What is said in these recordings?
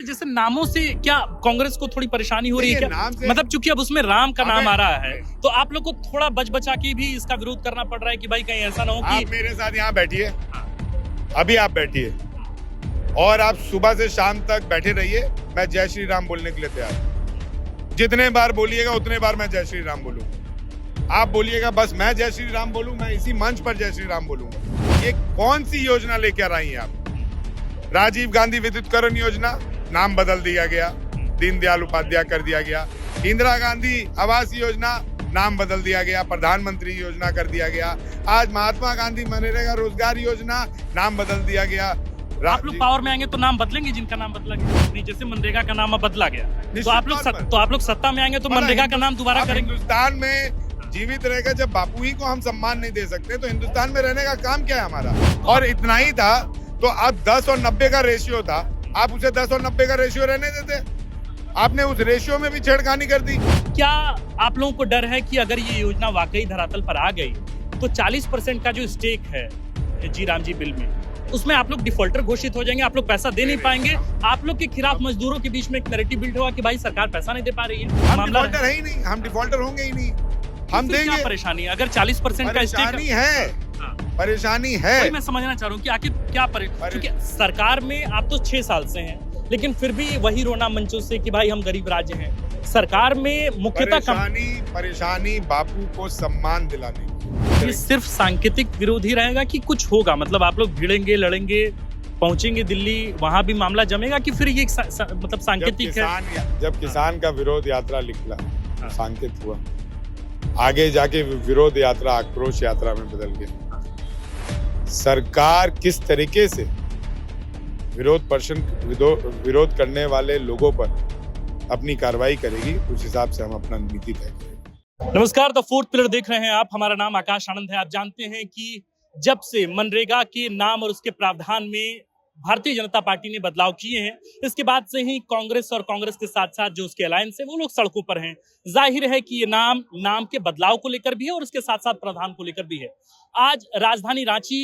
जैसे नामों से क्या कांग्रेस को थोड़ी परेशानी हो रही है क्या? मतलब चूंकि अब उसमें राम का नाम आ रहा है तो आप लोग को थोड़ा बच बचा के भी इसका विरोध करना पड़ रहा है कि भाई कहीं ऐसा ना हो कि आप मेरे साथ यहाँ बैठिए, अभी आप बैठिए और आप सुबह से शाम तक बैठे रहिए। मैं जय श्री राम बोलने के लिए तैयार हूं। जितने बार बोलिएगा उतने बार मैं जय श्री राम बोलूंगा। आप बोलिएगा बस मैं जय श्री राम बोलूं, मैं इसी मंच पर जय श्री राम बोलूंगा। ये कौन सी योजना लेकर आई हैं आप? राजीव गांधी विद्युतीकरण योजना, नाम बदल दिया गया, दीनदयाल उपाध्याय कर दिया गया। इंदिरा गांधी आवास योजना, नाम बदल दिया गया, प्रधानमंत्री योजना कर दिया गया। आज महात्मा गांधी मनरेगा रोजगार योजना, नाम बदल दिया गया। आप लोग पावर में आएंगे तो नाम बदलेंगे, जिनका नाम बदला गया, जैसे मनरेगा का नाम अब बदला गया तो आप लोग सत्ता में आएंगे तो मनरेगा का नाम दोबारा करेंगे। हिंदुस्तान में जीवित रहकर जब बापू ही को हम सम्मान नहीं दे सकते तो हिंदुस्तान में रहने का काम क्या है हमारा? और इतना ही था तो अब 10 और 90 का रेशियो था, आप उसे 10 और 90 का रेशियो रहने देते? आपने उस रेशियो में भी छेड़खानी कर दी। क्या आप लोगों को डर है कि अगर ये योजना वाकई धरातल पर आ गई तो 40% का जो स्टेक है जी राम जी बिल में, उसमें आप लोग डिफॉल्टर घोषित हो जाएंगे, आप लोग पैसा दे नहीं पाएंगे, आप लोग के खिलाफ मजदूरों के बीच में एक नैरेटिव बिल्ड होगा कि भाई सरकार पैसा नहीं दे पा रही है। हम डिफॉल्टर है ही नहीं, हम डिफॉल्टर होंगे ही नहीं, हम देंगे। क्या परेशानी है अगर 40% का स्टेक है? परेशानी है, मैं समझना चाह रहा हूँ कि आखिर क्या क्योंकि सरकार में आप तो 6 साल से हैं, लेकिन फिर भी वही रोना मंचों से कि भाई हम गरीब राज्य हैं। सरकार में मुख्यतः परेशानी बापू को सम्मान दिलाने, ये सिर्फ सांकेतिक विरोध ही रहेगा कि कुछ होगा? मतलब आप लोग भिड़ेंगे, लड़ेंगे, पहुंचेंगे दिल्ली, वहां भी मामला जमेगा कि फिर ये मतलब सांकेतिक है? जब किसान का विरोध यात्रा निकला सांकेत हुआ, आगे जाके विरोध यात्रा आक्रोश यात्रा में बदल गया। सरकार किस तरीके से विरोध करने वाले लोगों पर अपनी कार्रवाई करेगी, उस हिसाब से हम अपना नीति तय करेंगे। नमस्कार, द फोर्थ पिलर देख रहे हैं आप। हमारा नाम आकाश आनंद है। आप जानते हैं कि जब से मनरेगा के नाम और उसके प्रावधान में भारतीय जनता पार्टी ने बदलाव किए हैं, इसके बाद से ही कांग्रेस और कांग्रेस के साथ साथ जो उसके अलायंस है वो लोग सड़कों पर हैं। जाहिर है कि ये नाम के बदलाव को लेकर भी है और उसके साथ साथ प्रावधान को लेकर भी है। आज राजधानी रांची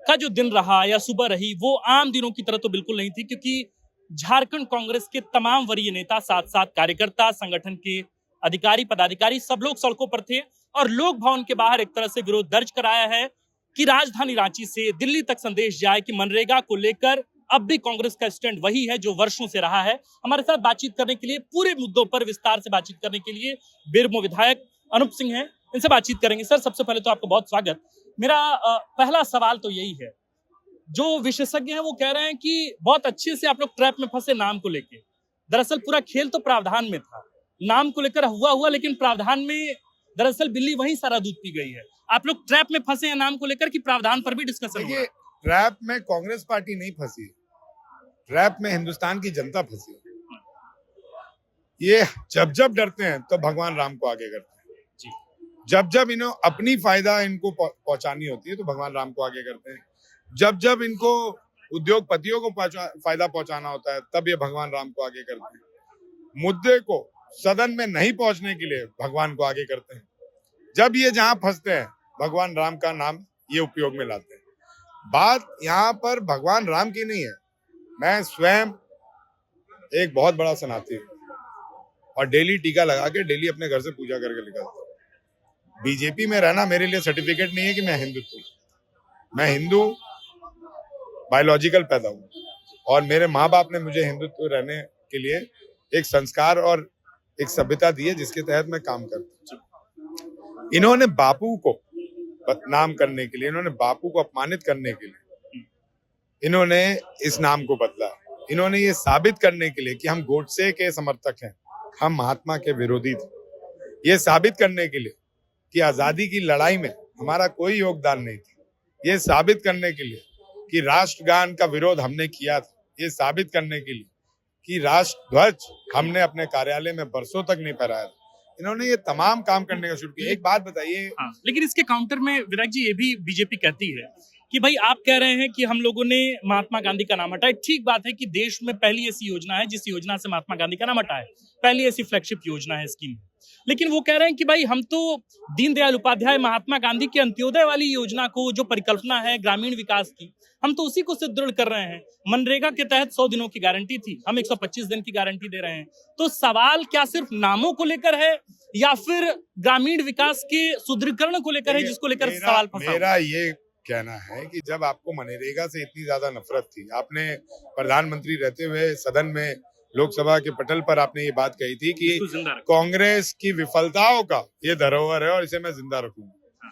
का जो दिन रहा या सुबह रही वो आम दिनों की तरह तो बिल्कुल नहीं थी, क्योंकि झारखंड कांग्रेस के तमाम वरीय नेता, साथ साथ कार्यकर्ता, संगठन के अधिकारी, पदाधिकारी, सब लोग सड़कों पर थे और लोक भवन के बाहर एक तरह से विरोध दर्ज कराया है कि राजधानी रांची से दिल्ली तक संदेश जाए कि मनरेगा को लेकर अब भी कांग्रेस का स्टैंड वही है जो वर्षों से रहा है। हमारे साथ बातचीत करने के लिए, पूरे मुद्दों पर विस्तार से बातचीत करने के लिए बेरमो विधायक अनूप सिंह हैं, इनसे बातचीत करेंगे। सर, सबसे पहले तो आपको बहुत स्वागत। मेरा पहला सवाल तो यही है, जो विशेषज्ञ हैं वो कह रहे हैं कि बहुत अच्छे से आप लोग ट्रैप में फंसे नाम को लेके। दरअसल पूरा खेल तो प्रावधान में था, नाम को लेकर हुआ, लेकिन प्रावधान में दरअसल बिल्ली वहीं सारा दूध पी गई है। आप लोग ट्रैप में फंसे हैं नाम को लेकर कि प्रावधान पर भी डिस्कशन हुआ? ट्रैप में कांग्रेस पार्टी नहीं फंसी, ट्रैप में हिंदुस्तान की जनता फंसी। ये जब डरते हैं तो भगवान राम को आगे करते हैं, जब इन्हें अपनी फायदा इनको पहुंचानी होती है तो भगवान राम को आगे करते हैं, जब इनको उद्योगपतियों को फायदा पहुंचाना होता है तब ये भगवान राम को आगे करते हैं। मुद्दे को सदन में नहीं पहुंचने के लिए भगवान को आगे करते हैं। जब ये जहां फंसते हैं भगवान राम का नाम ये उपयोग में लाते हैं। बात यहाँ पर भगवान राम की नहीं है। मैं स्वयं एक बहुत बड़ा सनातनी हूँ और डेली टीका लगा के डेली अपने घर से पूजा करके निकलता हूँ। बीजेपी में रहना मेरे लिए सर्टिफिकेट नहीं है कि मैं हिंदुत्व हूँ। मैं हिंदू बायोलॉजिकल पैदा हूँ और मेरे माँ बाप ने मुझे हिंदुत्व रहने के लिए एक संस्कार और एक सभ्यता दी है जिसके तहत मैं काम करता हूँ। इन्होंने बापू को बदनाम करने के लिए, इन्होंने बापू को अपमानित करने के लिए इन्होंने इस नाम को बदला। इन्होंने ये साबित करने के लिए कि हम गोडसे के समर्थक हैं, हम महात्मा के विरोधी थे, ये साबित करने के लिए कि आजादी की लड़ाई में हमारा कोई योगदान नहीं था, ये साबित करने के लिए कि राष्ट्रगान का विरोध हमने किया था, ये साबित करने के लिए कि राष्ट्र ध्वज हमने अपने कार्यालय में बरसों तक नहीं फहराया था। इन्होंने ये तमाम काम करने का शुरू किया। एक बात बताइए। लेकिन इसके काउंटर में विराट जी ये भी बीजेपी कहती है कि भाई आप कह रहे हैं कि हम लोगों ने महात्मा गांधी का नाम हटाया। ठीक बात है कि देश में पहली ऐसी योजना है जिस योजना से महात्मा गांधी का नाम हटाया, पहली ऐसी फ्लैगशिप योजना है स्कीम। लेकिन वो कह रहे हैं कि भाई हम तो दीनदयाल उपाध्याय महात्मा गांधी के अंत्योदय वाली योजना को, जो परिकल्पना है ग्रामीण विकास की, हम तो उसी को सुदृढ़ कर रहे हैं। मनरेगा के तहत 100 दिनों की गारंटी थी, हम 125 दिन की गारंटी दे रहे हैं। तो सवाल क्या सिर्फ नामों को लेकर है या फिर ग्रामीण विकास के सुदृढ़ीकरण को लेकर है, जिसको लेकर सवाल फंसा? मेरा ये कहना है कि जब आपको मनरेगा से इतनी ज्यादा नफरत थी, आपने प्रधानमंत्री रहते हुए सदन में, लोकसभा के पटल पर आपने ये बात कही थी कि कांग्रेस की विफलताओं का ये धरोहर है और इसे मैं जिंदा रखूंगा।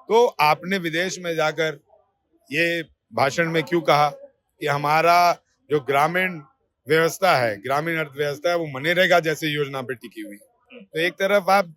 तो आपने विदेश में जाकर ये भाषण में क्यों कहा कि हमारा जो ग्रामीण व्यवस्था है, ग्रामीण अर्थव्यवस्था है, वो मनरेगा जैसे योजना पे टिकी हुई है। तो एक तरफ आप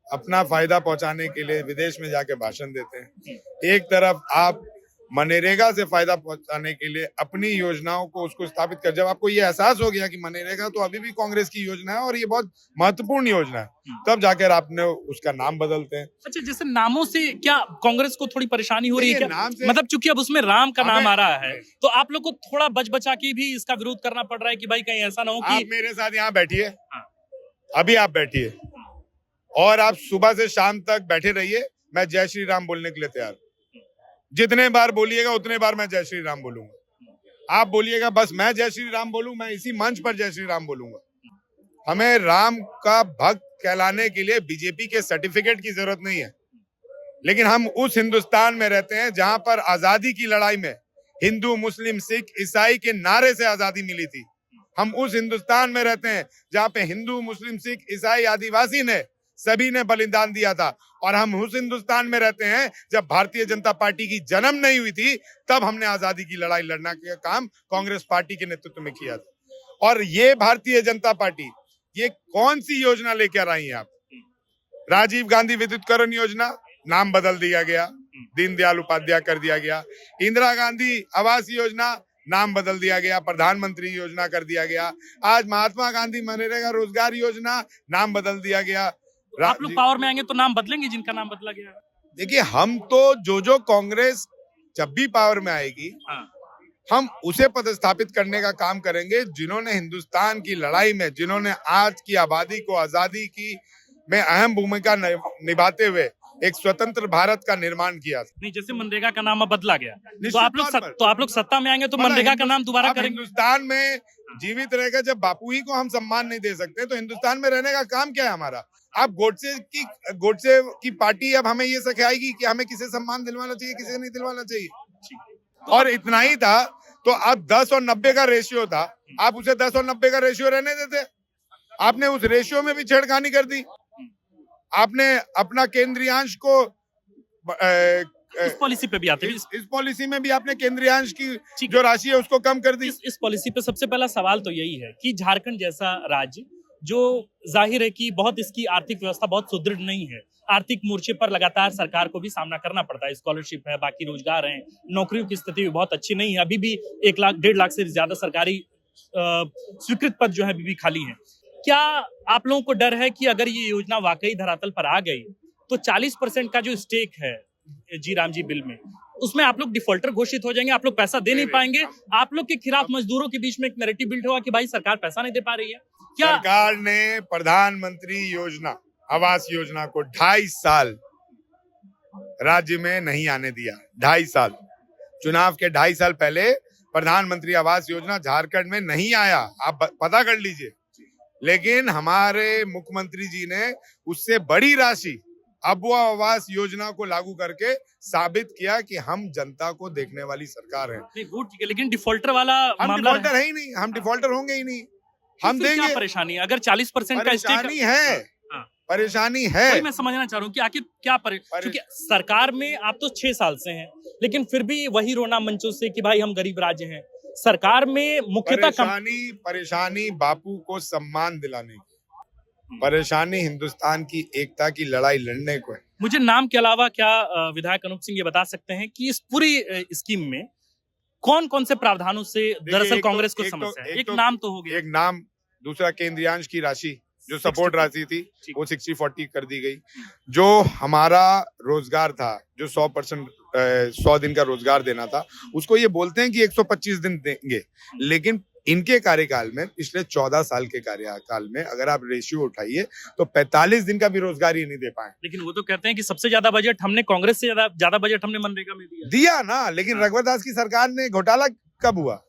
अपना फायदा पहुंचाने के लिए विदेश में जाके भाषण देते हैं, एक तरफ आप मनरेगा से फायदा पहुंचाने के लिए अपनी योजनाओं को उसको स्थापित कर। जब आपको ये एहसास हो गया कि मनरेगा तो अभी भी कांग्रेस की योजना है और ये बहुत महत्वपूर्ण योजना है, तब जाकर आपने उसका नाम बदलते हैं। अच्छा, जैसे नामों से क्या कांग्रेस को थोड़ी परेशानी हो रही है क्या? मतलब चूंकि अब उसमें राम का नाम आ रहा है, तो आप लोग को थोड़ा बचा के भी इसका विरोध करना पड़ रहा है कि भाई कहीं ऐसा ना हो कि आप मेरे साथ यहाँ बैठिए, अभी आप बैठिए और आप सुबह से शाम तक बैठे रहिए, मैं जय श्री राम बोलने के लिए तैयार। जितने बार बोलिएगा उतने बार मैं जय श्री राम बोलूंगा। आप बोलिएगा बस मैं जय श्री राम बोलूं, मैं इसी मंच पर जय श्री राम बोलूंगा। हमें राम का भक्त कहलाने के लिए बीजेपी के सर्टिफिकेट की जरूरत नहीं है, लेकिन हम उस हिंदुस्तान में रहते हैं जहां पर आजादी की लड़ाई में हिंदू, मुस्लिम, सिख, ईसाई के नारे से आजादी मिली थी। हम उस हिंदुस्तान में रहते हैं जहां पे हिंदू, मुस्लिम, सिख, ईसाई, आदिवासी ने सभी ने बलिदान दिया था। और हम उस हिंदुस्तान में रहते हैं जब भारतीय जनता पार्टी की जन्म नहीं हुई थी, तब हमने आजादी की लड़ाई लड़ना का काम कांग्रेस पार्टी के नेतृत्व में किया था। और ये भारतीय जनता पार्टी ये कौन सी योजना लेकर आई है आप? राजीव गांधी विद्युतीकरण योजना, नाम बदल दिया गया, दीनदयाल उपाध्याय कर दिया गया। इंदिरा गांधी आवास योजना, नाम बदल दिया गया, प्रधानमंत्री योजना कर दिया गया। आज महात्मा गांधी मनरेगा रोजगार योजना, नाम बदल दिया गया। आप लोग पावर में आएंगे तो नाम बदलेंगे जिनका नाम बदला गया? देखिए, हम तो जो कांग्रेस जब भी पावर में आएगी, हम उसे पदस्थापित करने का काम करेंगे जिन्होंने हिंदुस्तान की लड़ाई में, जिन्होंने आज की आबादी को आजादी की में अहम भूमिका निभाते हुए एक स्वतंत्र भारत का निर्माण किया। नहीं, जैसे मनरेगा का नाम अब बदला गया, तो आप लोग सत्ता में आएंगे तो मनरेगा का नाम दोबारा करेंगे? हिंदुस्तान में जीवित रहेगा। जब बापू ही को हम सम्मान नहीं दे सकते तो हिंदुस्तान में रहने का काम क्या है हमारा? आप गोडसे की पार्टी अब हमें ये सिखाएगी कि हमें किसे सम्मान दिलवाना चाहिए, किसे नहीं दिलवाना चाहिए। और इतना ही था तो अब 10 और 90 का रेशियो था, आप उसे 10 और 90 का रेशियो रहने देते। आपने उस रेशियो में भी छेड़खानी कर दी। आपने अपना केंद्रीयांश को इस पॉलिसी पे भी आते हैं, इस पॉलिसी में भी आपने केंद्रीयांश की जो राशि है उसको कम कर दी। इस पॉलिसी पे सबसे पहला सवाल तो यही है कि झारखंड जैसा राज्य, जो जाहिर है कि बहुत इसकी आर्थिक व्यवस्था बहुत सुदृढ़ नहीं है, आर्थिक मोर्चे पर लगातार सरकार को भी सामना करना पड़ता है। स्कॉलरशिप है, बाकी रोजगार है, नौकरियों की स्थिति भी बहुत अच्छी नहीं है। अभी भी 1 लाख 1.5 लाख से ज्यादा सरकारी स्वीकृत पद जो है अभी भी खाली है। क्या आप लोगों को डर है कि अगर ये योजना वाकई धरातल पर आ गई तो 40% का जो स्टेक है जी राम जी बिल में, उसमें आप लोग डिफॉल्टर घोषित हो जाएंगे, आप लोग पैसा दे नहीं पाएंगे, आप लोग के खिलाफ मजदूरों के बीच में एक नैरेटिव बिल्ड होगा कि भाई सरकार पैसा नहीं दे पा रही है? क्या सरकार ने प्रधानमंत्री योजना, आवास योजना को 2.5 साल राज्य में नहीं आने दिया? 2.5 साल, चुनाव के 2.5 साल पहले प्रधानमंत्री आवास योजना झारखंड में नहीं आया, आप पता कर लीजिए। लेकिन हमारे मुख्यमंत्री जी ने उससे बड़ी राशि अबुआ आवास योजना को लागू करके साबित किया कि हम जनता को देखने वाली सरकार है। नहीं, वो ठीक है, लेकिन डिफॉल्टर वाला हम डिफॉल्टर है ही नहीं, हम डिफॉल्टर होंगे ही नहीं। हम देंगे। क्या परेशानी है अगर 40% का स्टेक है? परेशानी है, मैं समझना चाह रहा हूँ कि आखिर क्या क्योंकि सरकार में आप तो 6 साल से हैं, लेकिन फिर भी वही रोना मंचों से कि भाई हम गरीब राज्य हैं। सरकार में मुख्यतः परेशानी बापू को सम्मान दिलाने की, परेशानी हिंदुस्तान की एकता की लड़ाई लड़ने को है। मुझे नाम के अलावा क्या विधायक अनूप सिंह ये बता सकते हैं कि इस पूरी स्कीम में कौन कौन से प्रावधानों से दरअसल कांग्रेस को समस्या है? एक नाम तो हो गया, एक नाम, दूसरा केंद्रीयांश की राशि जो सपोर्ट राशि थी वो 60-40 कर दी गई। जो हमारा रोजगार था, जो 100% 100 दिन का रोजगार देना था, उसको ये बोलते हैं कि 125 दिन देंगे, लेकिन इनके कार्यकाल में, पिछले 14 साल के कार्यकाल में अगर आप रेशियो उठाइए तो 45 दिन का भी रोजगार ही नहीं दे पाए। लेकिन वो तो कहते हैं कि सबसे ज्यादा बजट हमने, कांग्रेस से ज्यादा बजट हमने मनरेगा में दिया ना, लेकिन रघुवर दास की सरकार ने घोटाला कब हुआ?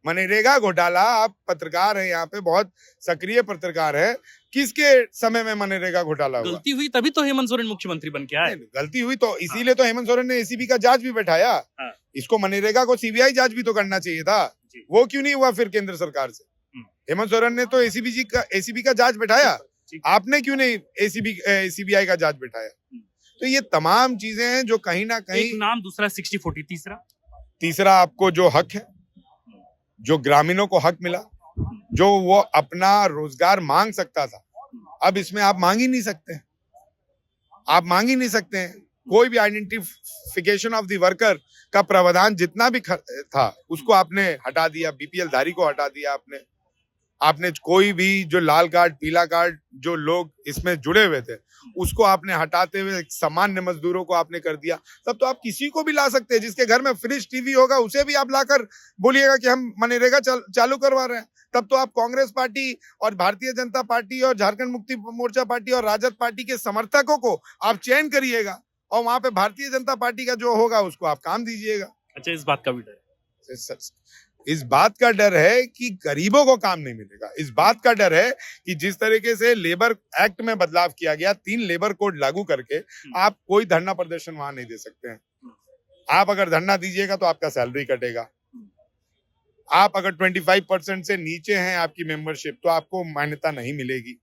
मनरेगा घोटाला, आप पत्रकार हैं यहाँ पे, बहुत सक्रिय पत्रकार है, किसके समय में मनरेगा घोटाला हुआ? गलती हुई तभी तो हेमंत सोरेन मुख्यमंत्री बन के आए। गलती हुई तो इसीलिए तो हेमंत सोरेन ने एसीबी का जांच भी बैठाया। इसको मनरेगा को सीबीआई जांच भी तो करना चाहिए था, वो क्यों नहीं हुआ फिर केंद्र सरकार से? हेमंत सोरेन ने तो एसीबी का जांच बैठाया, आपने क्यों नहीं सीबीआई का जांच बैठाया? तो ये तमाम चीजें हैं जो कहीं ना कहीं, एक नाम, दूसरा 60-40, तीसरा आपको जो हक है, जो ग्रामीणों को हक मिला, जो वो अपना रोजगार मांग सकता था, अब इसमें आप मांग ही नहीं सकते। आप मांग ही नहीं सकते हैं। कोई भी आइडेंटिफिकेशन ऑफ द वर्कर का प्रावधान जितना भी था उसको आपने हटा दिया, बीपीएल धारी को हटा दिया आपने कोई भी जो लाल कार्ड पीला कार्ड जो लोग इसमें जुड़े हुए थे उसको आपने हटाते हुए सामान्य मजदूरों को आपने कर दिया। तब तो आप किसी को भी ला सकते हैं, जिसके घर में फ्रिज टीवी होगा उसे भी आप लाकर बोलिएगा कि हम मनरेगा चालू करवा रहे हैं। तब तो आप कांग्रेस पार्टी और भारतीय जनता पार्टी और झारखंड मुक्ति मोर्चा पार्टी और राजद पार्टी के समर्थकों को आप चयन करिएगा और वहां पे भारतीय जनता पार्टी का जो होगा उसको आप काम दीजिएगा। अच्छा, इस बात का भी डर है? इस बात का डर है कि गरीबों को काम नहीं मिलेगा। इस बात का डर है कि जिस तरीके से लेबर एक्ट में बदलाव किया गया, 3 लेबर कोड लागू करके आप कोई धरना प्रदर्शन वहां नहीं दे सकते हैं। आप अगर धरना दीजिएगा तो आपका सैलरी कटेगा। आप अगर 25% से नीचे हैं आपकी मेंबरशिप तो आपको मान्यता नहीं मिलेगी।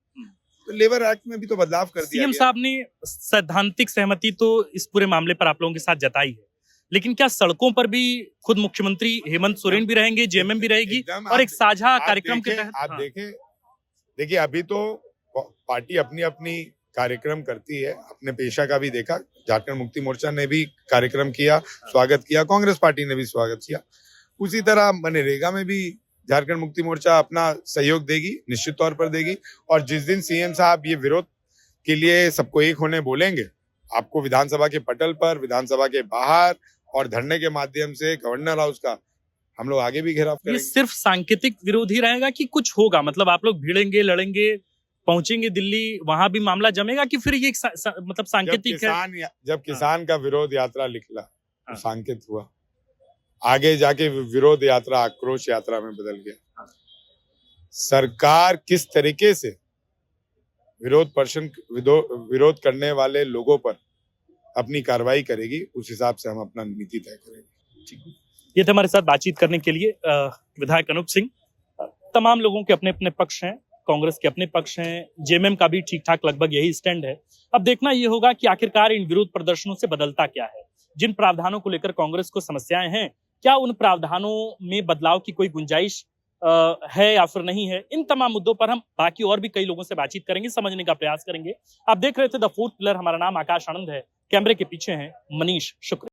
तो लेबर एक्ट में भी तो बदलाव कर दिया। सीएम साहब ने सैद्धांतिक सहमति तो इस पूरे मामले पर आप लोगों के साथ जताई है, लेकिन क्या सड़कों पर भी खुद मुख्यमंत्री हेमंत सोरेन भी रहेंगे, जेएमएम भी रहेगी और एक साझा कार्यक्रम के तहत? आप देखिए अभी तो पार्टी अपनी अपनी कार्यक्रम करती है, अपने पेशा का भी देखा। झारखंड मुक्ति मोर्चा ने भी कार्यक्रम किया, स्वागत किया, कांग्रेस पार्टी ने भी स्वागत किया। उसी तरह मनरेगा में भी झारखंड मुक्ति मोर्चा अपना सहयोग देगी, निश्चित तौर पर देगी। और जिस दिन सीएम साहब ये विरोध के लिए सबको एक होने बोलेंगे, आपको विधानसभा के पटल पर, विधानसभा के बाहर और धरने के माध्यम से गवर्नर हाउस का हम लोग आगे भी घेराव करेंगे। ये सिर्फ सांकेतिक विरोध ही रहेगा कि कुछ होगा? मतलब आप लोग भिड़ेंगे, लड़ेंगे, पहुंचेंगे दिल्ली, वहां भी मामला जमेगा कि फिर ये मतलब सांकेतिक है? जब किसान का विरोध यात्रा निकला तो सांकेत हुआ, आगे जाके विरोध यात्रा आक्रोश यात्रा में बदल गया। सरकार किस तरीके से विरोध करने वाले लोगों पर अपनी कार्रवाई करेगी, उस हिसाब से हम अपना नीति तय करेंगे। ये थे हमारे साथ बातचीत करने के लिए विधायक अनूप सिंह। तमाम लोगों के अपने अपने पक्ष हैं, कांग्रेस के अपने पक्ष हैं, जेएमएम का भी ठीक ठाक लगभग यही स्टैंड है। अब देखना ये होगा कि आखिरकार इन विरोध प्रदर्शनों से बदलता क्या है। जिन प्रावधानों को लेकर कांग्रेस को समस्याएं हैं, क्या उन प्रावधानों में बदलाव की कोई गुंजाइश है या फिर नहीं है? इन तमाम मुद्दों पर हम बाकी और भी कई लोगों से बातचीत करेंगे, समझने का प्रयास करेंगे। आप देख रहे थे द फोर्थ पिलर। हमारा नाम आकाश आनंद है, कैमरे के पीछे हैं मनीष शुक्र।